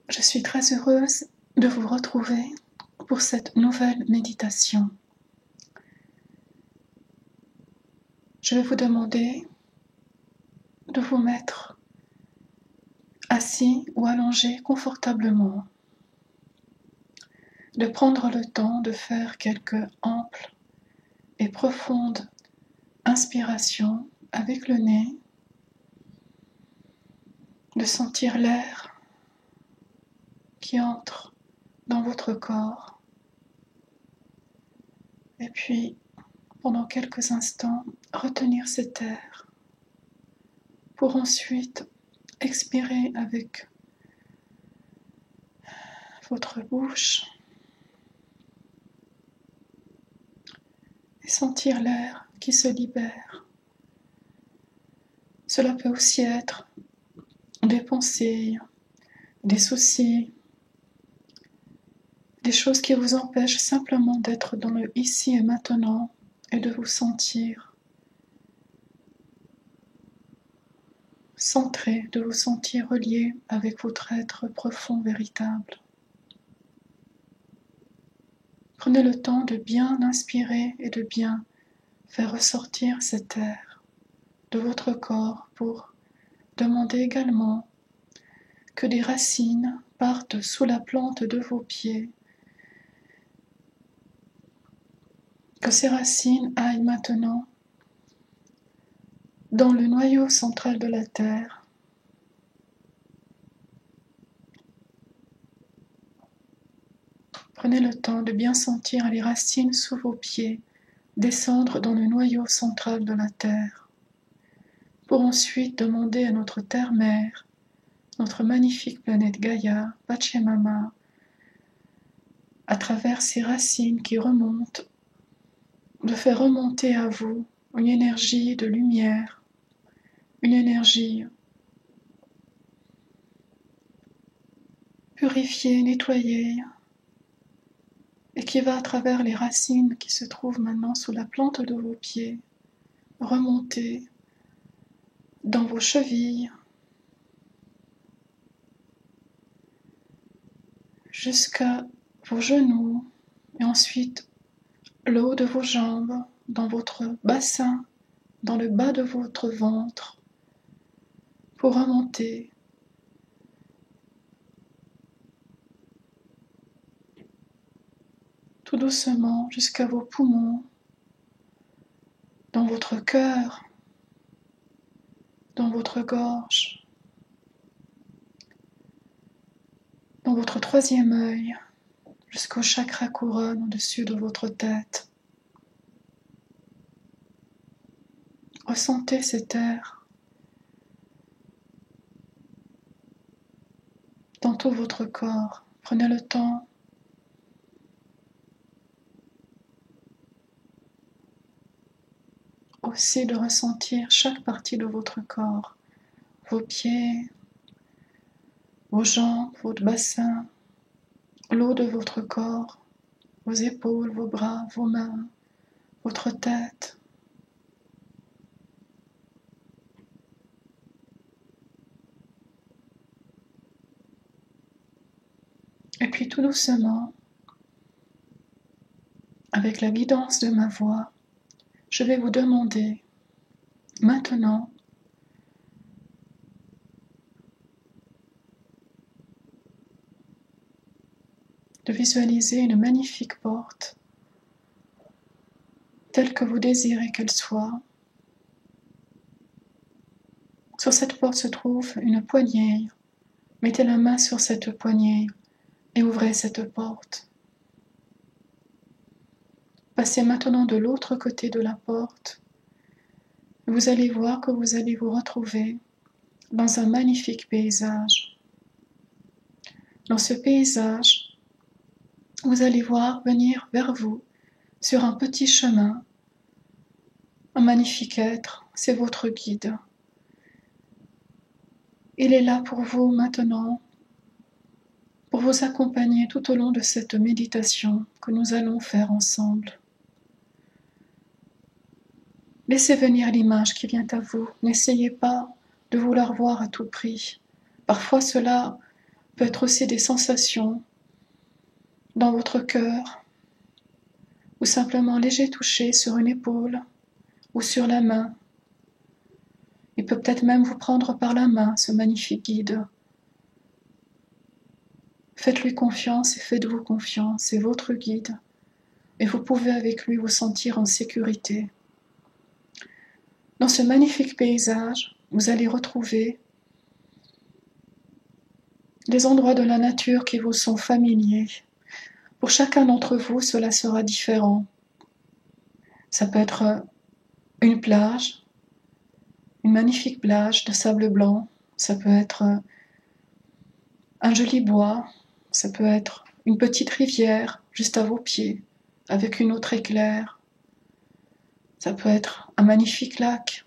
Je suis très heureuse de vous retrouver pour cette nouvelle méditation. Je vais vous demander de vous mettre assis ou allongé confortablement, de prendre le temps de faire quelques amples et profondes inspirations avec le nez, de sentir l'air qui entre dans votre corps, et puis pendant quelques instants retenir cet air pour ensuite expirer avec votre bouche et sentir l'air qui se libère. Cela peut aussi être des pensées, des soucis, des choses qui vous empêchent simplement d'être dans le ici et maintenant et de vous sentir centré, de vous sentir relié avec votre être profond, véritable. Prenez le temps de bien inspirer et de bien faire ressortir cet air de votre corps pour demander également que des racines partent sous la plante de vos pieds, que ces racines aillent maintenant dans le noyau central de la terre. Prenez le temps de bien sentir les racines sous vos pieds descendre dans le noyau central de la terre, pour ensuite demander à notre terre-mère, notre magnifique planète Gaïa, Pachamama, à travers ces racines qui remontent, de faire remonter à vous une énergie de lumière, une énergie purifiée, nettoyée, et qui va à travers les racines qui se trouvent maintenant sous la plante de vos pieds, remonter dans vos chevilles, jusqu'à vos genoux, et ensuite le haut de vos jambes, dans votre bassin, dans le bas de votre ventre, pour remonter tout doucement jusqu'à vos poumons, dans votre cœur, dans votre gorge, dans votre troisième œil, jusqu'au chakra couronne au-dessus de votre tête. Ressentez cet air dans tout votre corps. Prenez le temps aussi de ressentir chaque partie de votre corps, vos pieds, vos jambes, votre bassin, l'eau de votre corps, vos épaules, vos bras, vos mains, votre tête. Et puis tout doucement, avec la guidance de ma voix, je vais vous demander maintenant de visualiser une magnifique porte telle que vous désirez qu'elle soit. Sur cette porte se trouve une poignée. Mettez la main sur cette poignée et ouvrez cette porte. Passez maintenant de l'autre côté de la porte. Vous allez voir que vous allez vous retrouver dans un magnifique paysage. Dans ce paysage, vous allez voir venir vers vous, sur un petit chemin, un magnifique être, c'est votre guide. Il est là pour vous maintenant, pour vous accompagner tout au long de cette méditation que nous allons faire ensemble. Laissez venir l'image qui vient à vous, n'essayez pas de vouloir voir à tout prix. Parfois cela peut être aussi des sensations dans votre cœur, ou simplement un léger toucher sur une épaule ou sur la main. Il peut peut-être même vous prendre par la main, ce magnifique guide. Faites-lui confiance et faites-vous confiance, c'est votre guide. Et vous pouvez avec lui vous sentir en sécurité. Dans ce magnifique paysage, vous allez retrouver des endroits de la nature qui vous sont familiers. Pour chacun d'entre vous, cela sera différent. Ça peut être une plage, une magnifique plage de sable blanc. Ça peut être un joli bois. Ça peut être une petite rivière juste à vos pieds, avec une eau très claire. Ça peut être un magnifique lac.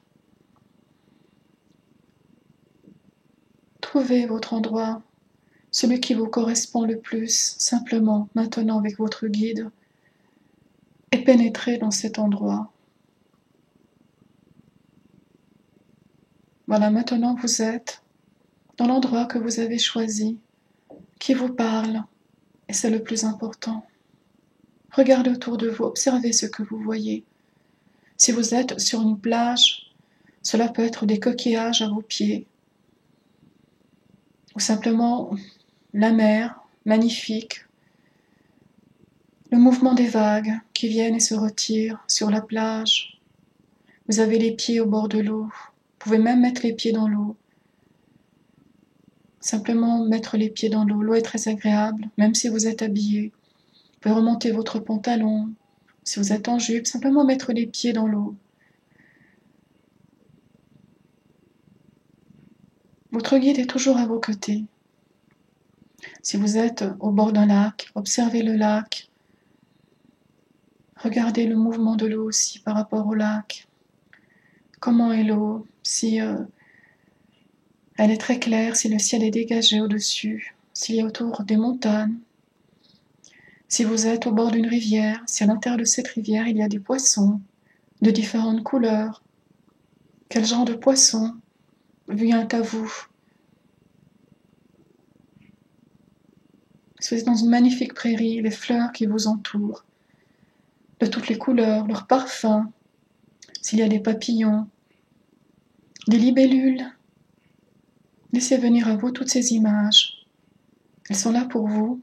Trouvez votre endroit, celui qui vous correspond le plus, simplement, maintenant avec votre guide, et pénétrez dans cet endroit. Voilà, maintenant vous êtes dans l'endroit que vous avez choisi, qui vous parle, et c'est le plus important. Regardez autour de vous, observez ce que vous voyez. Si vous êtes sur une plage, cela peut être des coquillages à vos pieds, ou simplement la mer, magnifique, le mouvement des vagues qui viennent et se retirent sur la plage. Vous avez les pieds au bord de l'eau, vous pouvez même mettre les pieds dans l'eau. Simplement mettre les pieds dans l'eau, l'eau est très agréable, même si vous êtes habillé. Vous pouvez remonter votre pantalon, si vous êtes en jupe, simplement mettre les pieds dans l'eau. Votre guide est toujours à vos côtés. Si vous êtes au bord d'un lac, observez le lac. Regardez le mouvement de l'eau aussi par rapport au lac. Comment est l'eau? Si elle est très claire, si le ciel est dégagé au-dessus, s'il y a autour des montagnes. Si vous êtes au bord d'une rivière, si à l'intérieur de cette rivière il y a des poissons de différentes couleurs, quel genre de poisson vient à vous? Si vous êtes dans une magnifique prairie, les fleurs qui vous entourent, de toutes les couleurs, leurs parfums, s'il y a des papillons, des libellules, laissez venir à vous toutes ces images. Elles sont là pour vous.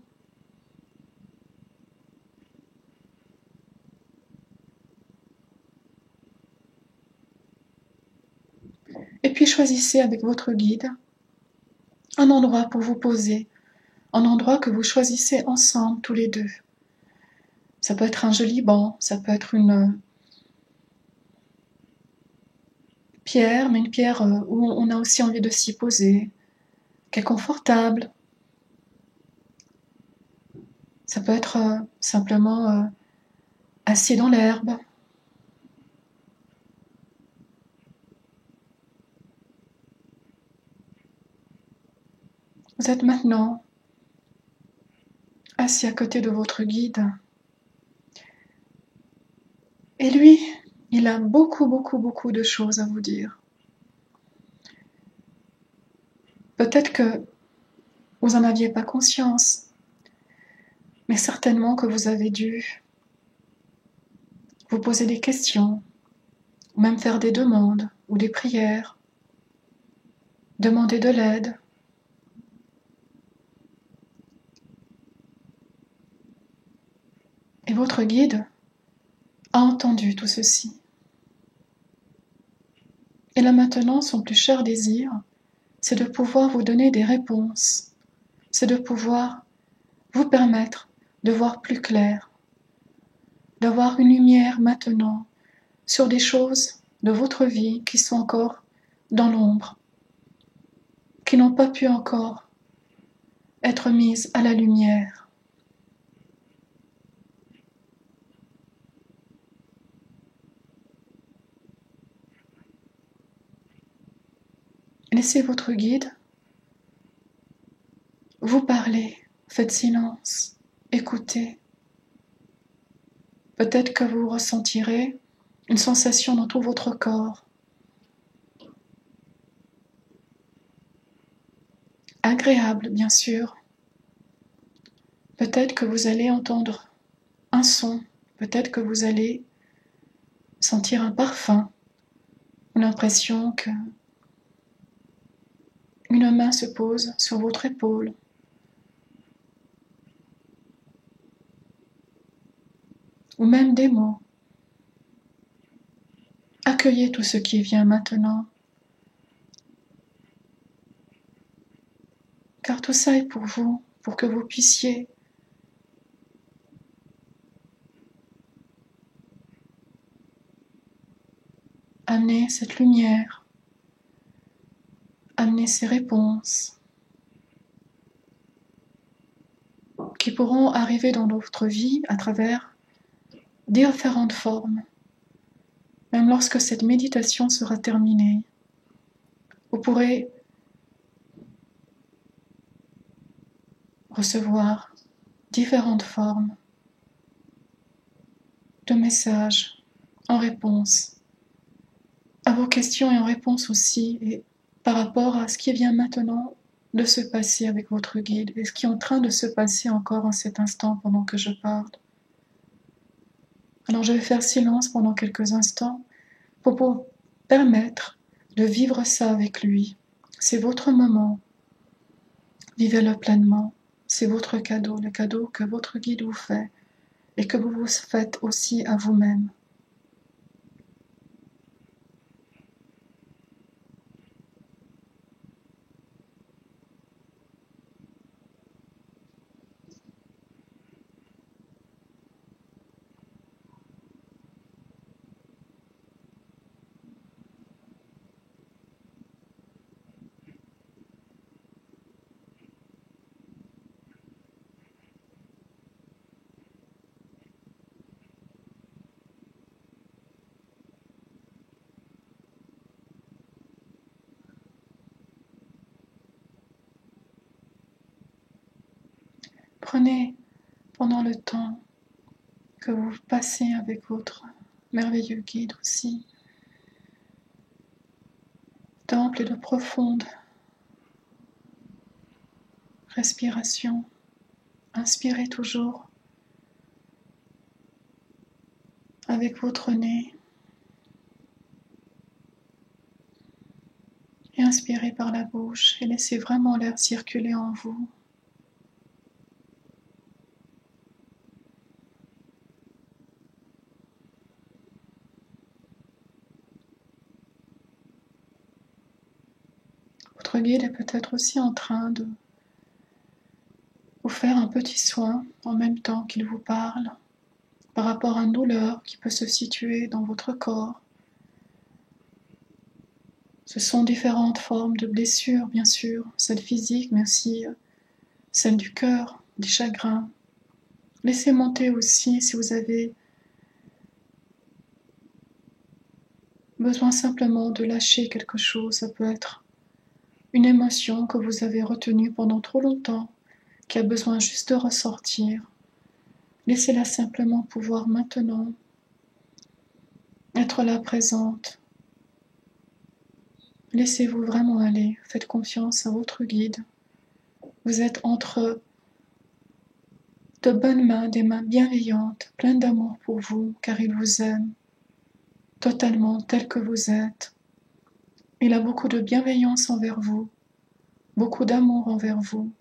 Et puis choisissez avec votre guide un endroit pour vous poser, un endroit que vous choisissez ensemble tous les deux. Ça peut être un joli banc, ça peut être une pierre, mais une pierre où on a aussi envie de s'y poser, qui est confortable. Ça peut être simplement assis dans l'herbe. Vous êtes maintenant assis à côté de votre guide. Et lui, il a beaucoup de choses à vous dire. Peut-être que vous n'en aviez pas conscience, mais certainement que vous avez dû vous poser des questions, ou même faire des demandes ou des prières, demander de l'aide. Et votre guide a entendu tout ceci. Et là maintenant, son plus cher désir, c'est de pouvoir vous donner des réponses, c'est de pouvoir vous permettre de voir plus clair, d'avoir une lumière maintenant sur des choses de votre vie qui sont encore dans l'ombre, qui n'ont pas pu encore être mises à la lumière. Laissez votre guide vous parler, faites silence, écoutez. Peut-être que vous ressentirez une sensation dans tout votre corps. Agréable, bien sûr, Peut-être que vous allez entendre un son, peut-être que vous allez sentir un parfum, ou l'impression que une main se pose sur votre épaule. Ou même des mots. Accueillez tout ce qui vient maintenant, car tout ça est pour vous, pour que vous puissiez amener cette lumière, amener ces réponses qui pourront arriver dans notre vie à travers différentes formes. Même lorsque cette méditation sera terminée, vous pourrez recevoir différentes formes de messages en réponse à vos questions et en réponse aussi, et par rapport à ce qui vient maintenant de se passer avec votre guide et ce qui est en train de se passer encore en cet instant pendant que je parle. Alors je vais faire silence pendant quelques instants pour vous permettre de vivre ça avec lui. C'est votre moment. Vivez-le pleinement. C'est votre cadeau, le cadeau que votre guide vous fait et que vous vous faites aussi à vous-même. Prenez pendant le temps que vous passez avec votre merveilleux guide aussi d'amples et de profondes respirations. Inspirez toujours avec votre nez et inspirez par la bouche et laissez vraiment l'air circuler en vous. Votre guide est peut-être aussi en train de vous faire un petit soin en même temps qu'il vous parle par rapport à une douleur qui peut se situer dans votre corps. Ce sont différentes formes de blessures, bien sûr, celles physiques, mais aussi celles du cœur, des chagrins. Laissez monter aussi si vous avez besoin simplement de lâcher quelque chose. Ça peut être une émotion que vous avez retenue pendant trop longtemps, qui a besoin juste de ressortir. Laissez-la simplement pouvoir maintenant être là présente. Laissez-vous vraiment aller, faites confiance à votre guide. Vous êtes entre de bonnes mains, des mains bienveillantes, pleines d'amour pour vous, car il vous aime totalement tel que vous êtes. Il a beaucoup de bienveillance envers vous, beaucoup d'amour envers vous.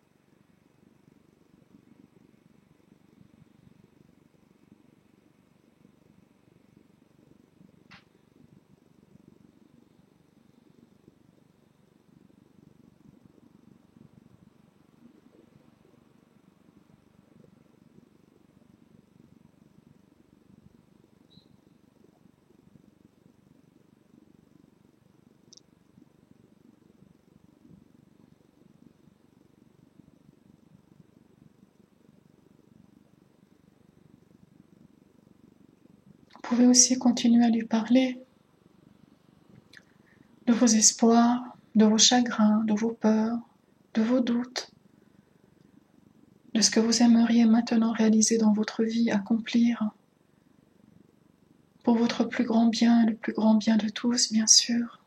Vous pouvez aussi continuer à lui parler de vos espoirs, de vos chagrins, de vos peurs, de vos doutes, de ce que vous aimeriez maintenant réaliser dans votre vie, accomplir, pour votre plus grand bien, le plus grand bien de tous, bien sûr.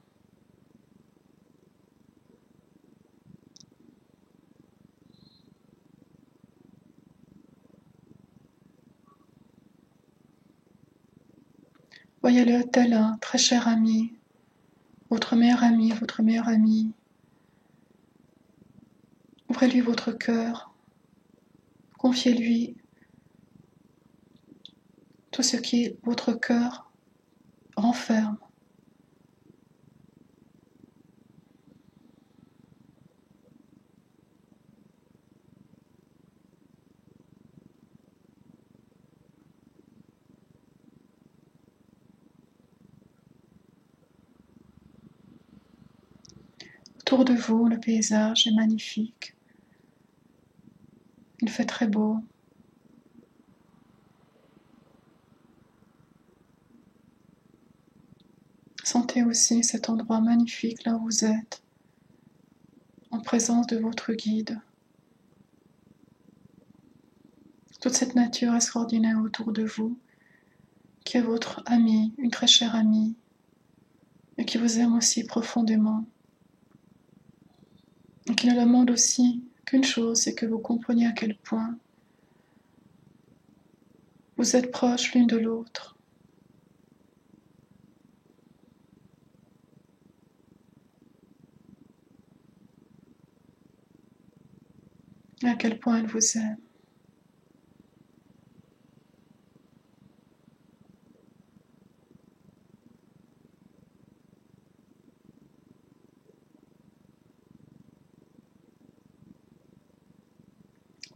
Voyez-le tel un très cher ami, votre meilleur ami, votre meilleure amie. Ouvrez-lui votre cœur, confiez-lui tout ce qui votre cœur renferme. Autour de vous, le paysage est magnifique. Il fait très beau. Sentez aussi cet endroit magnifique là où vous êtes, en présence de votre guide. Toute cette nature extraordinaire autour de vous, qui est votre amie, une très chère amie, et qui vous aime aussi profondément, et qui ne demande aussi qu'une chose, c'est que vous compreniez à quel point vous êtes proches l'une de l'autre. Et à quel point elle vous aime.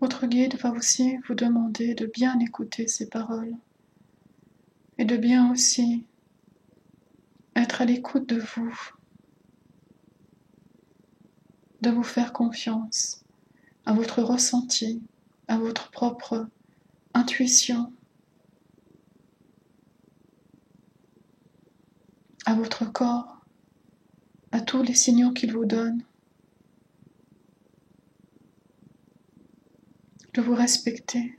Votre guide va aussi vous demander de bien écouter ses paroles et de bien aussi être à l'écoute de vous, de vous faire confiance à votre ressenti, à votre propre intuition, à votre corps, à tous les signaux qu'il vous donne, de vous respecter,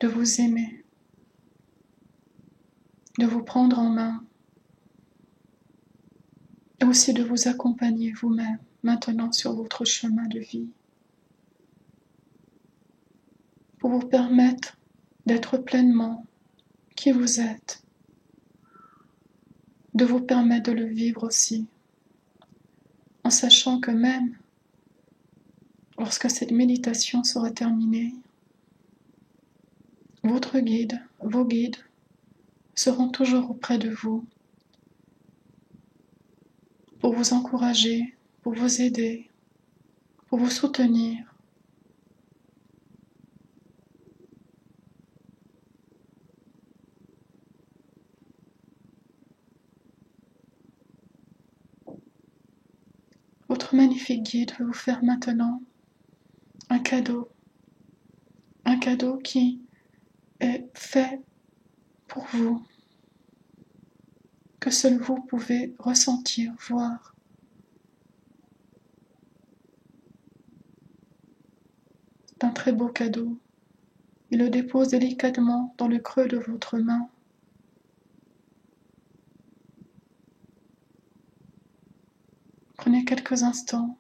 de vous aimer, de vous prendre en main et aussi de vous accompagner vous-même maintenant sur votre chemin de vie pour vous permettre d'être pleinement qui vous êtes, de vous permettre de le vivre aussi, en sachant que même lorsque cette méditation sera terminée, votre guide, vos guides seront toujours auprès de vous pour vous encourager, pour vous aider, pour vous soutenir. Votre magnifique guide va vous faire maintenant un cadeau qui est fait pour vous, que seul vous pouvez ressentir, voir. C'est un très beau cadeau. Il le dépose délicatement dans le creux de votre main. Prenez quelques instants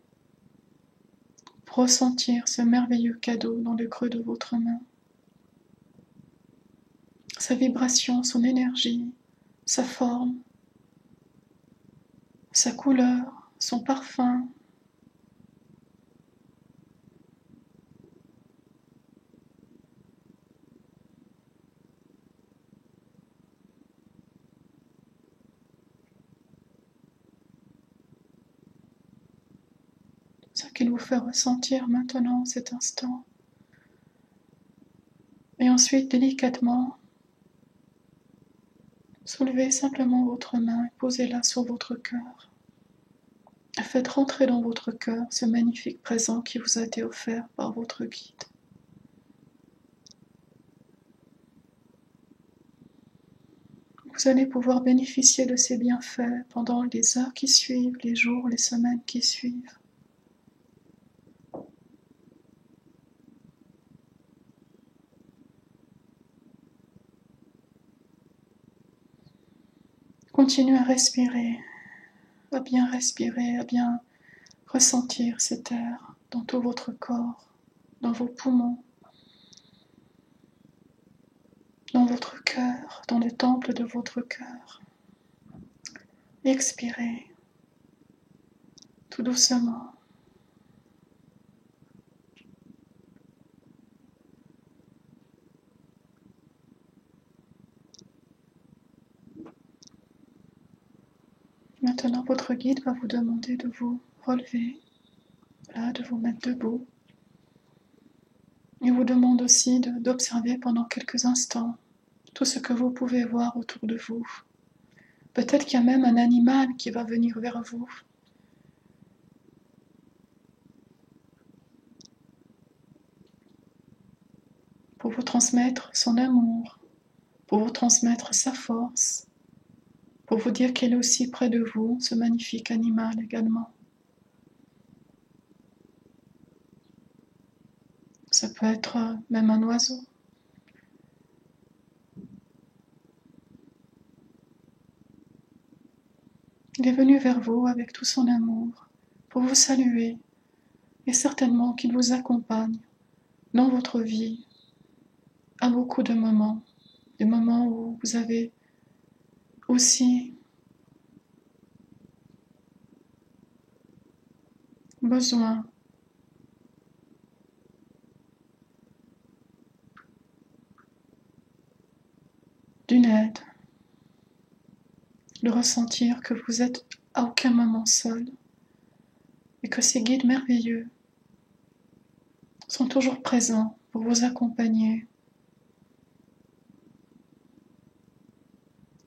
pour ressentir ce merveilleux cadeau dans le creux de votre main. Sa vibration, son énergie, sa forme, sa couleur, son parfum. Ce qu'il vous fait ressentir maintenant, cet instant. Et ensuite, délicatement, soulevez simplement votre main et posez-la sur votre cœur. Faites rentrer dans votre cœur ce magnifique présent qui vous a été offert par votre guide. Vous allez pouvoir bénéficier de ces bienfaits pendant les heures qui suivent, les jours, les semaines qui suivent. Continuez à bien respirer, à bien ressentir cet air dans tout votre corps, dans vos poumons. dans votre cœur, dans le temple de votre cœur. Expirez tout doucement. Maintenant, votre guide va vous demander de vous relever, là, de vous mettre debout. Il vous demande aussi d'observer pendant quelques instants tout ce que vous pouvez voir autour de vous. Peut-être qu'il y a même un animal qui va venir vers vous. Pour vous transmettre son amour, pour vous transmettre sa force, pour vous dire qu'elle est aussi près de vous, ce magnifique animal également. Ça peut être même un oiseau. Il est venu vers vous avec tout son amour, pour vous saluer, et certainement qu'il vous accompagne dans votre vie à beaucoup de moments, des moments où vous avez aussi besoin d'une aide, de ressentir que vous êtes à aucun moment seul et que ces guides merveilleux sont toujours présents pour vous accompagner.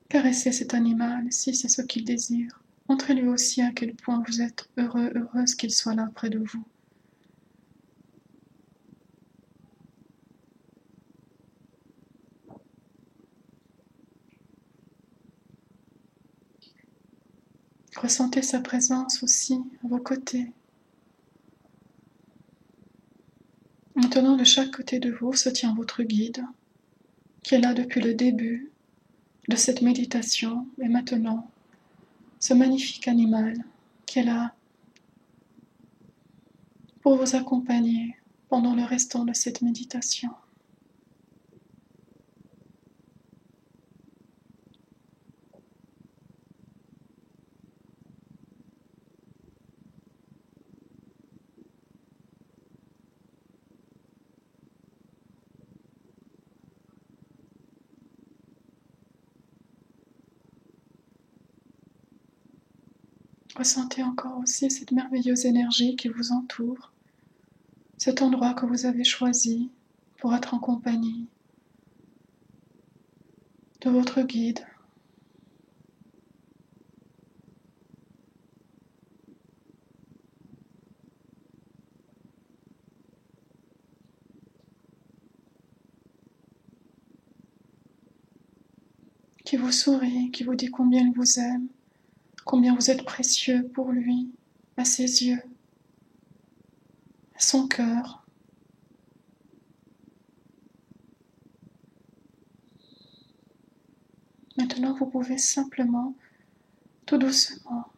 Caressez cet animal si c'est ce qu'il désire. Montrez-lui aussi à quel point vous êtes heureux, heureuse qu'il soit là près de vous. Ressentez sa présence aussi à vos côtés. Maintenant, de chaque côté de vous se tient votre guide, qui est là depuis le début de cette méditation, et maintenant, ce magnifique animal qui est là pour vous accompagner pendant le restant de cette méditation. Ressentez encore aussi cette merveilleuse énergie qui vous entoure, cet endroit que vous avez choisi pour être en compagnie de votre guide. Qui vous sourit, qui vous dit combien il vous aime, combien vous êtes précieux pour lui, à ses yeux, à son cœur. Maintenant, vous pouvez simplement, tout doucement,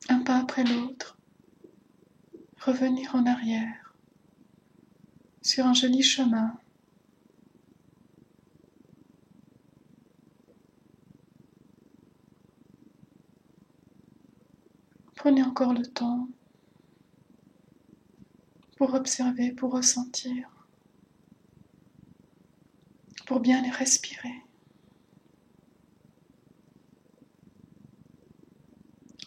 un pas après l'autre, revenir en arrière, sur un joli chemin. Prenez encore le temps pour observer, pour ressentir, pour bien les respirer.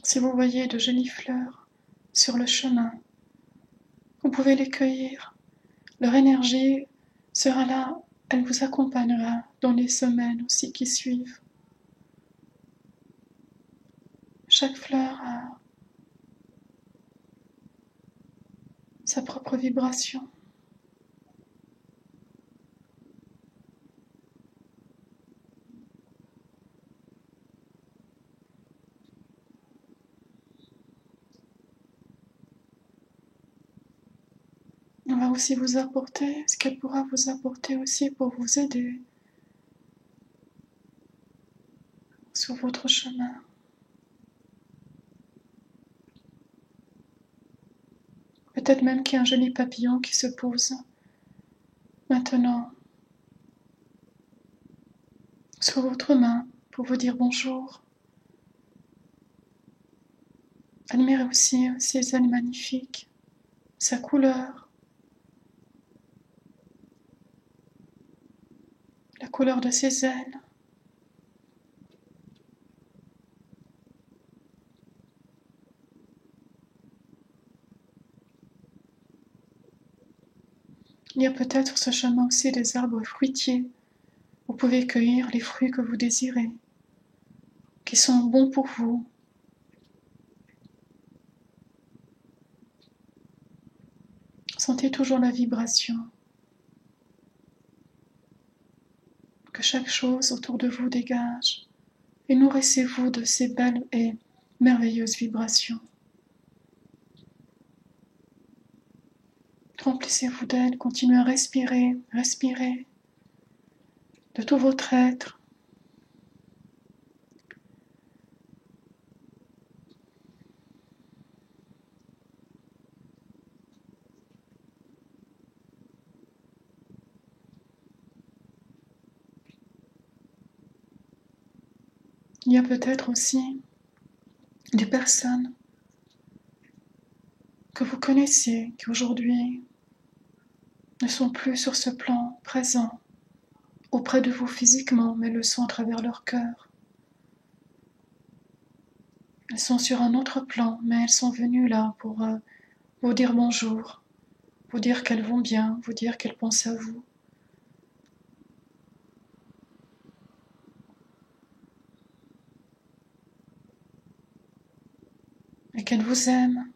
Si vous voyez de jolies fleurs sur le chemin, vous pouvez les cueillir. Leur énergie sera là, elle vous accompagnera dans les semaines aussi qui suivent. Chaque fleur a sa propre vibration. On va aussi vous apporter ce qu'elle pourra vous apporter aussi pour vous aider sur votre chemin. Peut-être même qu'il y a un joli papillon qui se pose maintenant sur votre main pour vous dire bonjour. Admirez aussi ces ailes magnifiques, sa couleur, la couleur de ses ailes. Il y a peut-être sur ce chemin aussi des arbres fruitiers. Vous pouvez cueillir les fruits que vous désirez, qui sont bons pour vous. Sentez toujours la vibration, que chaque chose autour de vous dégage, et nourrissez-vous de ces belles et merveilleuses vibrations. Remplissez-vous d'elles, continuez à respirer, respirez de tout votre être. Il y a peut-être aussi des personnes que vous connaissez qui aujourd'hui ne sont plus sur ce plan présent, auprès de vous physiquement, mais le sont à travers leur cœur. Elles sont sur un autre plan, mais elles sont venues là pour vous dire bonjour, vous dire qu'elles vont bien, vous dire qu'elles pensent à vous. Et qu'elles vous aiment.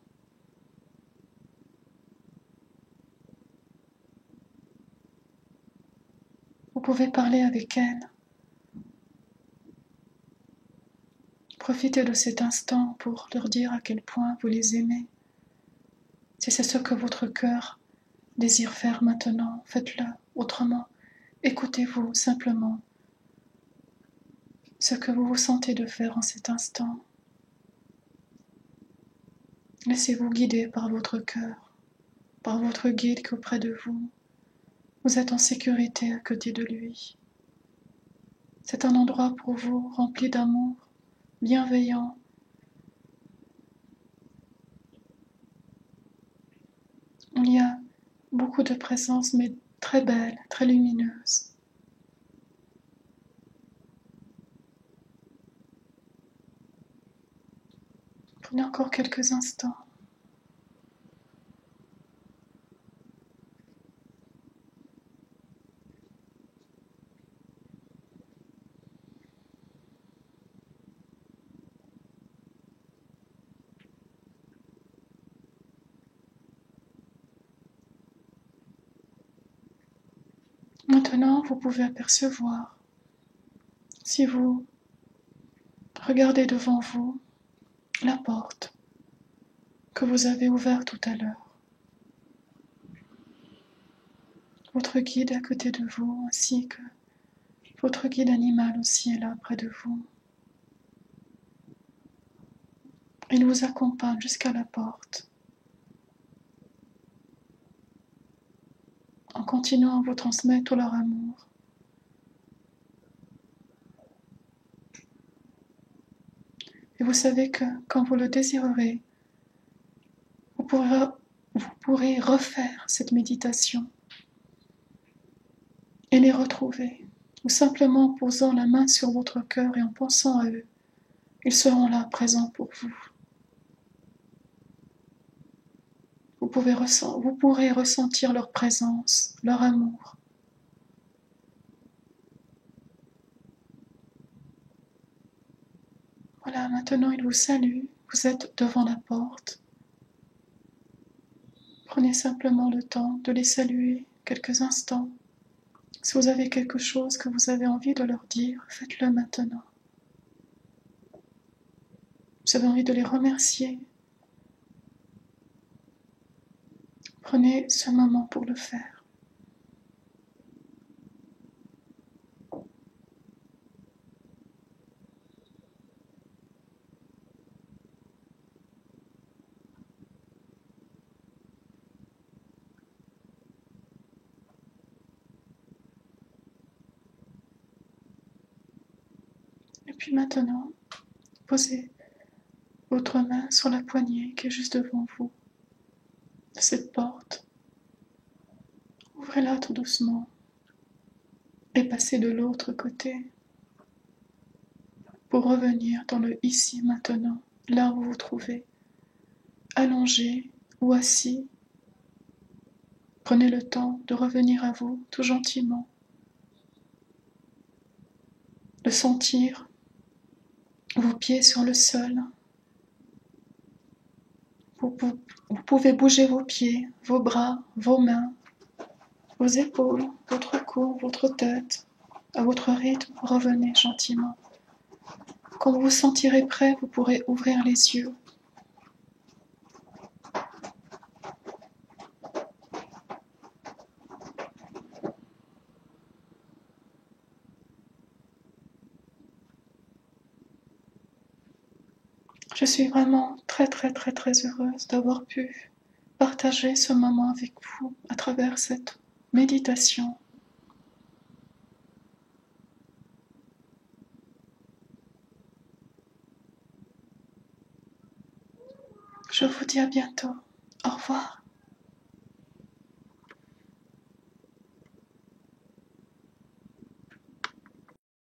Vous pouvez parler avec elles. Profitez de cet instant pour leur dire à quel point vous les aimez. Si c'est ce que votre cœur désire faire maintenant, faites-le. Autrement, écoutez-vous simplement ce que vous vous sentez de faire en cet instant. Laissez-vous guider par votre cœur, par votre guide qui est auprès de vous. Vous êtes en sécurité à côté de lui. C'est un endroit pour vous rempli d'amour, bienveillant. Il y a beaucoup de présence, mais très belle, très lumineuse. Prenez encore quelques instants. Maintenant, vous pouvez apercevoir, si vous regardez devant vous, la porte que vous avez ouverte tout à l'heure. Votre guide est à côté de vous, ainsi que votre guide animal aussi est là près de vous. Il vous accompagne jusqu'à la porte, en continuant à vous transmettre tout leur amour. Et vous savez que quand vous le désirerez, vous pourrez refaire cette méditation et les retrouver, ou simplement en posant la main sur votre cœur et en pensant à eux. Ils seront là, présents pour vous. Vous pourrez ressentir leur présence, leur amour. Voilà, maintenant ils vous saluent, vous êtes devant la porte. Prenez simplement le temps de les saluer quelques instants. Si vous avez quelque chose que vous avez envie de leur dire, faites-le maintenant. Vous avez envie de les remercier. Prenez ce moment pour le faire. Et puis maintenant, posez votre main sur la poignée qui est juste devant vous, de cette porte. Ouvrez-la tout doucement et passez de l'autre côté pour revenir dans le ici maintenant, là où vous vous trouvez, allongé ou assis. Prenez le temps de revenir à vous tout gentiment, de sentir vos pieds sur le sol. Vous pouvez bouger vos pieds, vos bras, vos mains, vos épaules, votre cou, votre tête. À votre rythme, revenez gentiment. Quand vous vous sentirez prêt, vous pourrez ouvrir les yeux. Je suis vraiment très heureuse d'avoir pu partager ce moment avec vous à travers cette méditation. Je vous dis à bientôt. Au revoir.